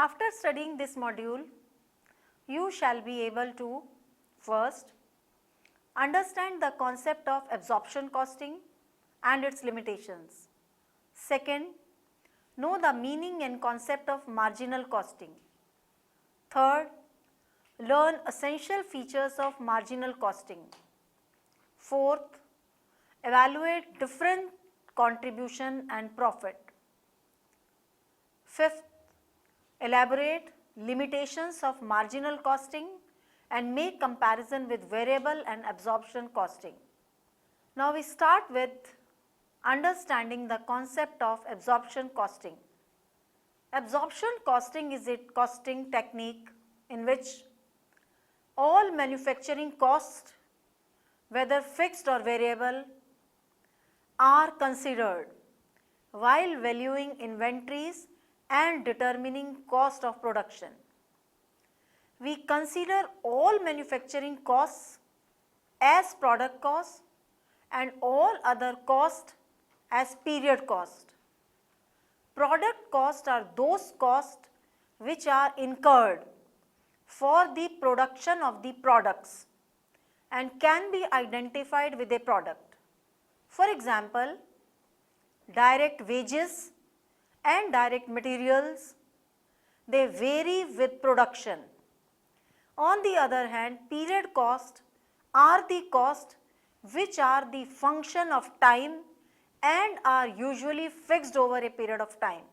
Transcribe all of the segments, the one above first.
After studying this module, you shall be able to first understand the concept of absorption costing and its limitations. Second, know the meaning and concept of marginal costing. Third, learn essential features of marginal costing. Fourth, evaluate different contribution and profit. Fifth, elaborate limitations of marginal costing and make comparison with variable and absorption costing. Now we start with understanding the concept of absorption costing. Absorption costing is a costing technique in which all manufacturing costs, whether fixed or variable, are considered while valuing inventories and determining cost of production. We consider all manufacturing costs as product cost and all other costs as period cost. Product costs are those costs which are incurred for the production of the products and can be identified with a product. For example, direct wages and direct materials, they vary with production. On the other hand, period costs are the costs which are the function of time and are usually fixed over a period of time.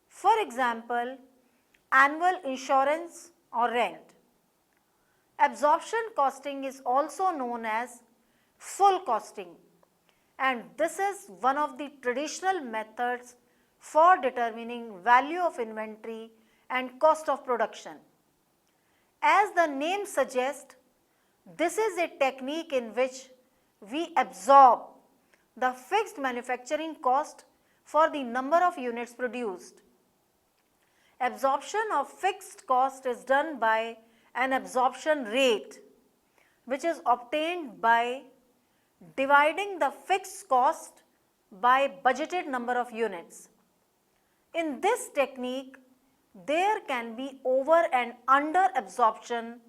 For example, annual insurance or rent. Absorption costing is also known as full costing, and this is one of the traditional methods for determining value of inventory and cost of production. As the name suggests, this is a technique in which we absorb the fixed manufacturing cost for the number of units produced. Absorption of fixed cost is done by an absorption rate, which is obtained by dividing the fixed cost by budgeted number of units. In this technique, there can be over and under absorption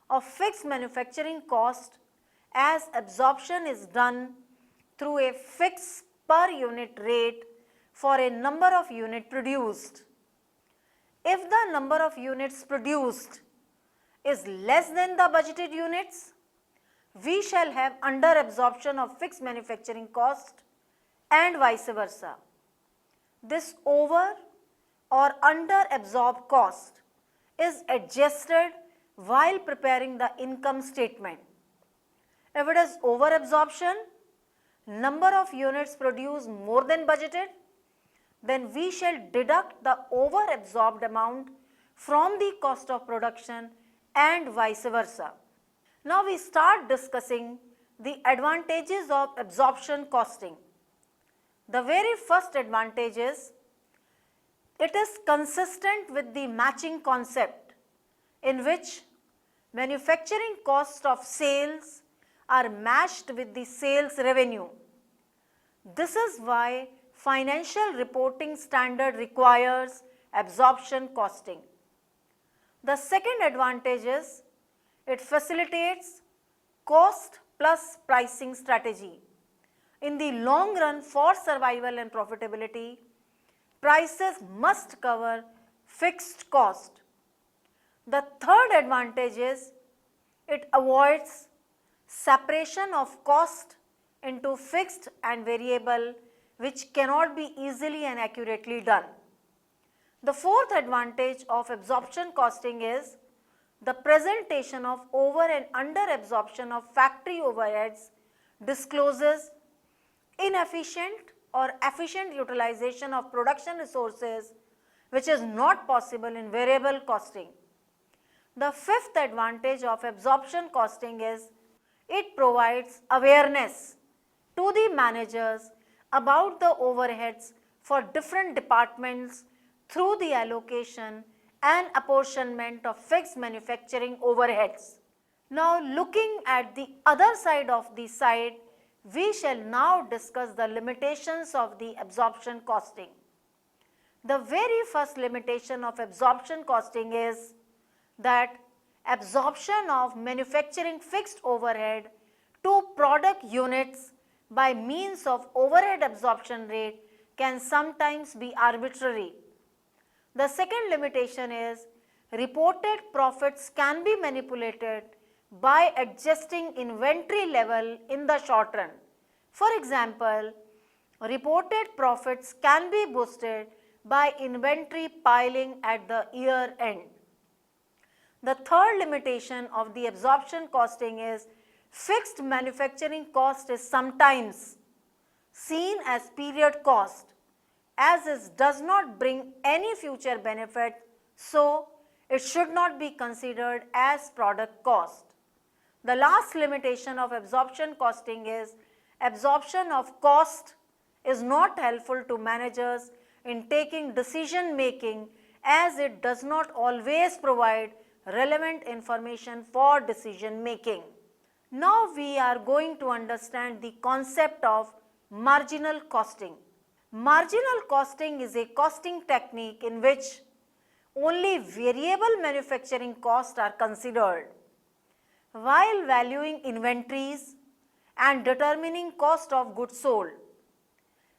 of fixed manufacturing cost, as absorption is done through a fixed per unit rate for a number of units produced. If the number of units produced is less than the budgeted units, we shall have under absorption of fixed manufacturing cost and vice versa. This over or under absorbed cost is adjusted while preparing the income statement. If it is over absorption, number of units produced more than budgeted, then we shall deduct the over absorbed amount from the cost of production and vice versa. Now we start discussing the advantages of absorption costing. The very first advantage is it is consistent with the matching concept, in which manufacturing cost of sales are matched with the sales revenue. This is why financial reporting standard requires absorption costing. The second advantage is it facilitates cost plus pricing strategy. In the long run, for survival and profitability, prices must cover fixed cost. The third advantage is it avoids separation of cost into fixed and variable, which cannot be easily and accurately done. The fourth advantage of absorption costing is the presentation of over and under absorption of factory overheads discloses inefficient or efficient utilization of production resources, which is not possible in variable costing. The fifth advantage of absorption costing is it provides awareness to the managers about the overheads for different departments through the allocation and apportionment of fixed manufacturing overheads. Now looking at the other side of the side, we shall now discuss the limitations of the absorption costing. The very first limitation of absorption costing is that absorption of manufacturing fixed overhead to product units by means of overhead absorption rate can sometimes be arbitrary. The second limitation is reported profits can be manipulated by adjusting inventory level in the short run. For example, reported profits can be boosted by inventory piling at the year end. The third limitation of the absorption costing is fixed manufacturing cost is sometimes seen as period cost, as it does not bring any future benefit, so it should not be considered as product cost. The last limitation of absorption costing is absorption of cost is not helpful to managers in taking decision making, as it does not always provide relevant information for decision making. Now we are going to understand the concept of marginal costing. Marginal costing is a costing technique in which only variable manufacturing costs are considered. While valuing inventories and determining cost of goods sold,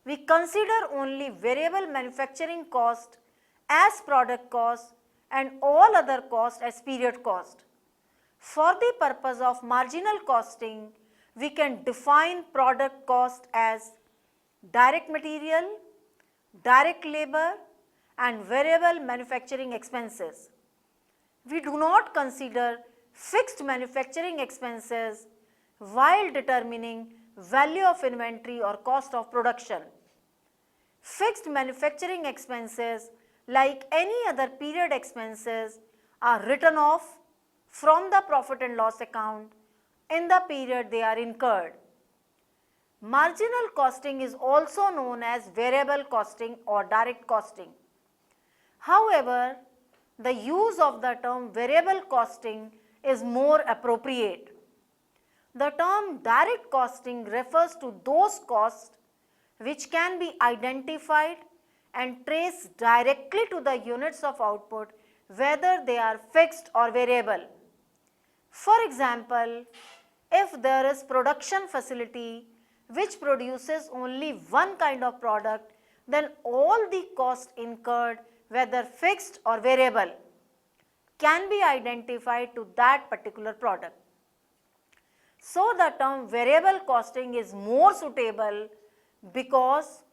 we consider only variable manufacturing cost as product cost and all other costs as period cost. For the purpose of marginal costing, we can define product cost as direct material, direct labor and variable manufacturing expenses. We do not consider fixed manufacturing expenses while determining value of inventory or cost of production. Fixed manufacturing expenses, like any other period expenses, are written off from the profit and loss account in the period they are incurred. Marginal costing is also known as variable costing or direct costing. However, the use of the term variable costing is more appropriate. The term direct costing refers to those costs which can be identified and traced directly to the units of output, whether they are fixed or variable. For example, if there is production facility which produces only one kind of product, then all the costs incurred, whether fixed or variable, can be identified to that particular product. So the term variable costing is more suitable because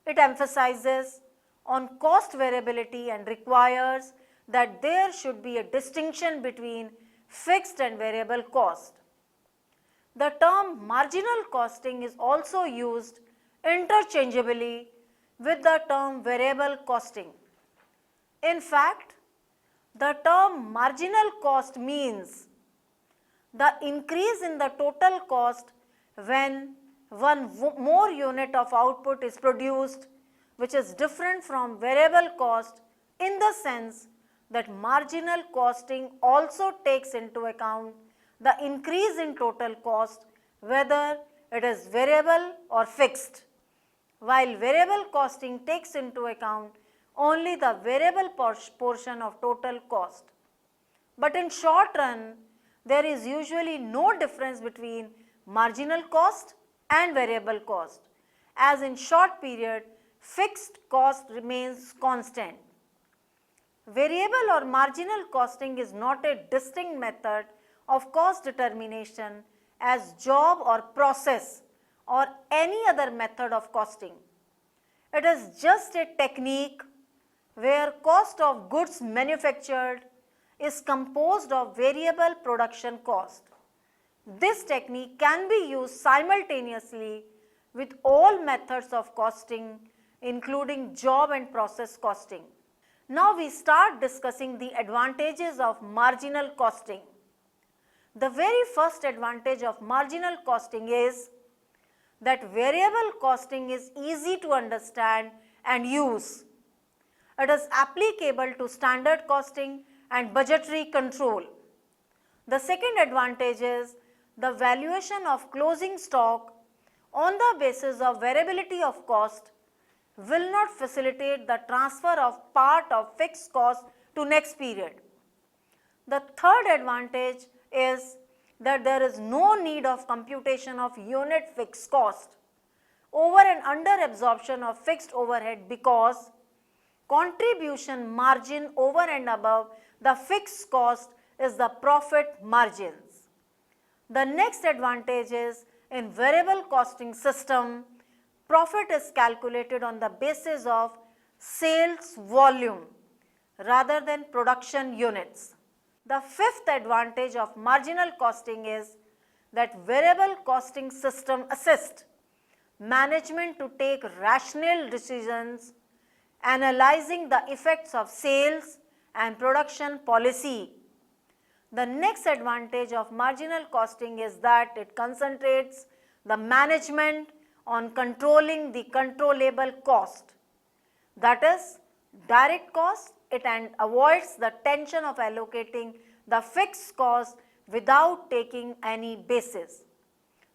it emphasizes on cost variability and requires that there should be a distinction between fixed and variable cost. The term marginal costing is also used interchangeably with the term variable costing. In fact, the term marginal cost means the increase in the total cost when one more unit of output is produced, which is different from variable cost in the sense that marginal costing also takes into account the increase in total cost, whether it is variable or fixed, while variable costing takes into account only the variable portion of total cost. But in short run, there is usually no difference between marginal cost and variable cost, as in short period fixed cost remains constant. Variable or marginal costing is not a distinct method of cost determination as job or process or any other method of costing. It is just a technique where cost of goods manufactured is composed of variable production cost. This technique can be used simultaneously with all methods of costing, including job and process costing. Now we start discussing the advantages of marginal costing. The very first advantage of marginal costing is that variable costing is easy to understand and use. It is applicable to standard costing and budgetary control. The second advantage is the valuation of closing stock on the basis of variability of cost, will not facilitate the transfer of part of fixed cost to next period. The third advantage is that there is no need of computation of unit fixed cost over and under absorption of fixed overhead because contribution margin over and above the fixed cost is the profit margins. The next advantage is in variable costing system, profit is calculated on the basis of sales volume rather than production units. The fifth advantage of marginal costing is that variable costing system assists management to take rational decisions analyzing the effects of sales and production policy. The next advantage of marginal costing is that it concentrates the management on controlling the controllable cost, that is direct cost, and avoids the tension of allocating the fixed cost without taking any basis.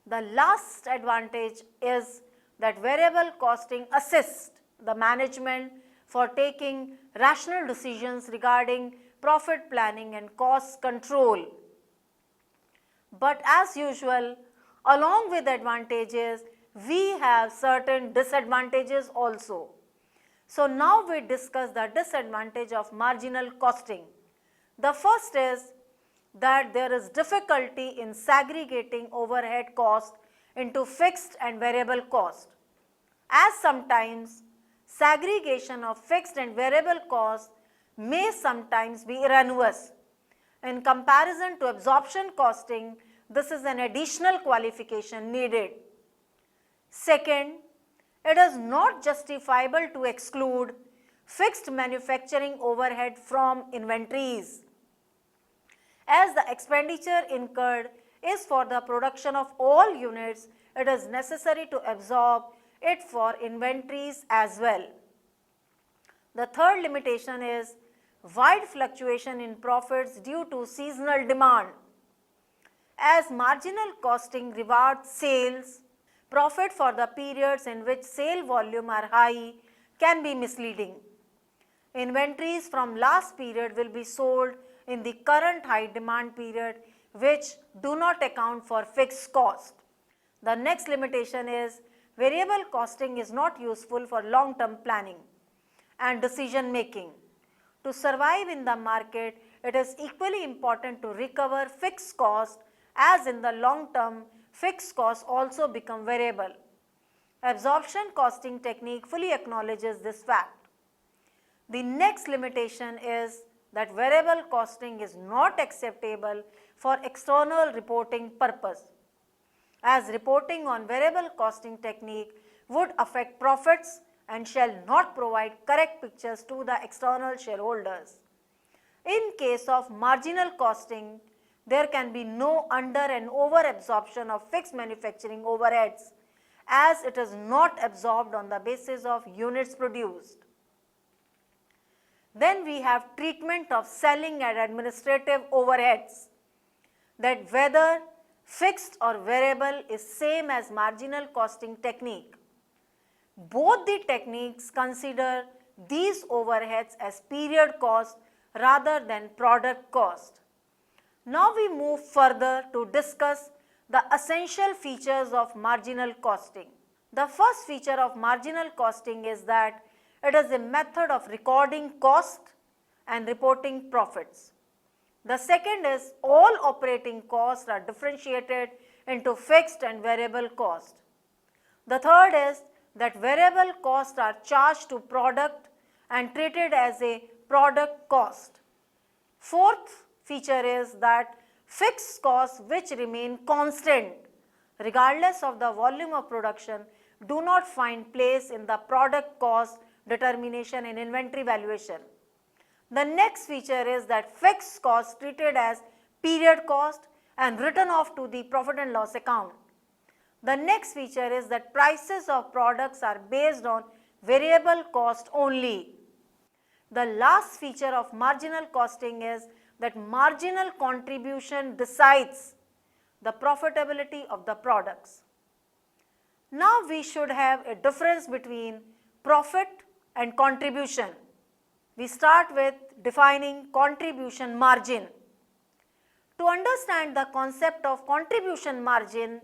The last advantage is that variable costing assists the management for taking rational decisions regarding profit planning and cost control. But as usual, along with advantages, we have certain disadvantages also. So now we discuss the disadvantage of marginal costing. The first is that there is difficulty in segregating overhead cost into fixed and variable cost, as sometimes segregation of fixed and variable cost may sometimes be erroneous. In comparison to absorption costing, this is an additional qualification needed. Second, it is not justifiable to exclude fixed manufacturing overhead from inventories, as the expenditure incurred is for the production of all units. It is necessary to absorb it for inventories as well. The third limitation is wide fluctuation in profits due to seasonal demand. As marginal costing rewards sales, profit for the periods in which sale volume are high can be misleading. Inventories from last period will be sold in the current high demand period, which do not account for fixed cost. The next limitation is variable costing is not useful for long-term planning and decision making. To survive in the market, it is equally important to recover fixed cost, as in the long term, fixed costs also become variable. Absorption costing technique fully acknowledges this fact. The next limitation is that variable costing is not acceptable for external reporting purpose, as reporting on variable costing technique would affect profits and shall not provide correct pictures to the external shareholders. In case of marginal costing, there can be no under and over absorption of fixed manufacturing overheads, as it is not absorbed on the basis of units produced. Then we have treatment of selling and administrative overheads, that whether fixed or variable is same as marginal costing technique. Both the techniques consider these overheads as period cost rather than product cost. Now we move further to discuss the essential features of marginal costing. The first feature of marginal costing is that it is a method of recording cost and reporting profits. The second is all operating costs are differentiated into fixed and variable cost. The third is that variable costs are charged to product and treated as a product cost. Fourth feature is that fixed costs which remain constant regardless of the volume of production do not find place in the product cost determination and inventory valuation. The next feature is that fixed costs treated as period cost and written off to the profit and loss account. The next feature is that prices of products are based on variable cost only. The last feature of marginal costing is that marginal contribution decides the profitability of the products. Now we should have a difference between profit and contribution. We start with defining contribution margin. To understand the concept of contribution margin,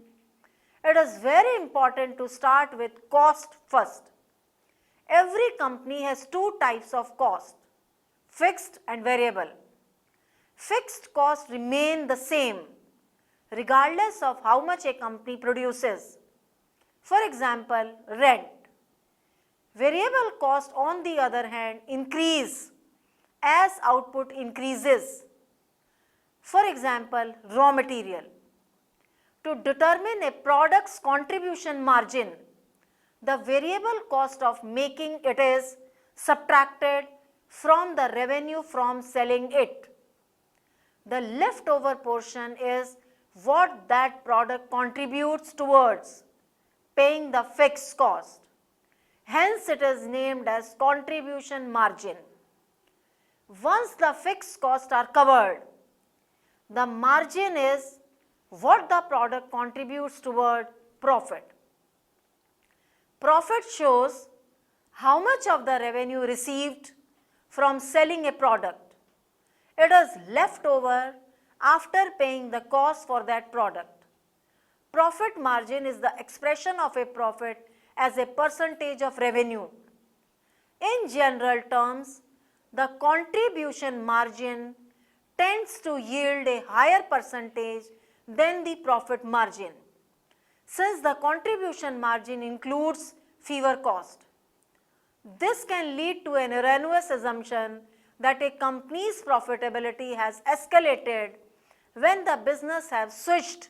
it is very important to start with cost first. Every company has two types of cost, fixed and variable. Fixed costs remain the same regardless of how much a company produces. For example, rent. Variable costs on the other hand increase as output increases. For example, raw material. To determine a product's contribution margin, the variable cost of making it is subtracted from the revenue from selling it. The leftover portion is what that product contributes towards paying the fixed cost. Hence, it is named as contribution margin. Once the fixed costs are covered, the margin is what the product contributes toward profit. Profit shows how much of the revenue received from selling a product. It is left over after paying the cost for that product. Profit margin is the expression of a profit as a percentage of revenue. In general terms, the contribution margin tends to yield a higher percentage than the profit margin, since the contribution margin includes fewer costs. This can lead to an erroneous assumption that a company's profitability has escalated when the business has switched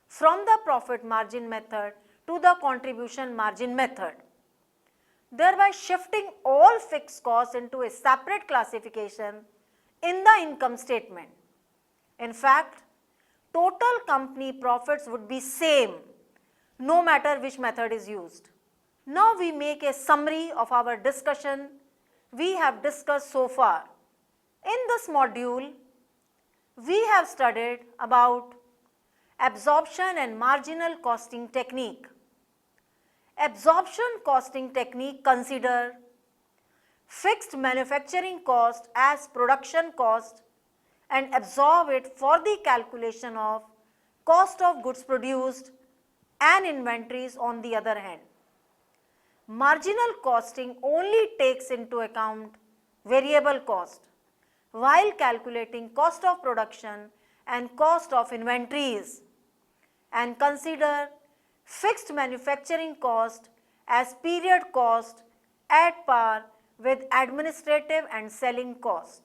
from the profit margin method to the contribution margin method, thereby shifting all fixed costs into a separate classification in the income statement. In fact, total company profits would be same no matter which method is used. Now we make a summary of our discussion we have discussed so far. In this module, we have studied about absorption and marginal costing technique. Absorption costing technique consider fixed manufacturing cost as production cost and absorb it for the calculation of cost of goods produced and inventories on the other hand. Marginal costing only takes into account variable cost while calculating cost of production and cost of inventories, and consider fixed manufacturing cost as period cost at par with administrative and selling cost.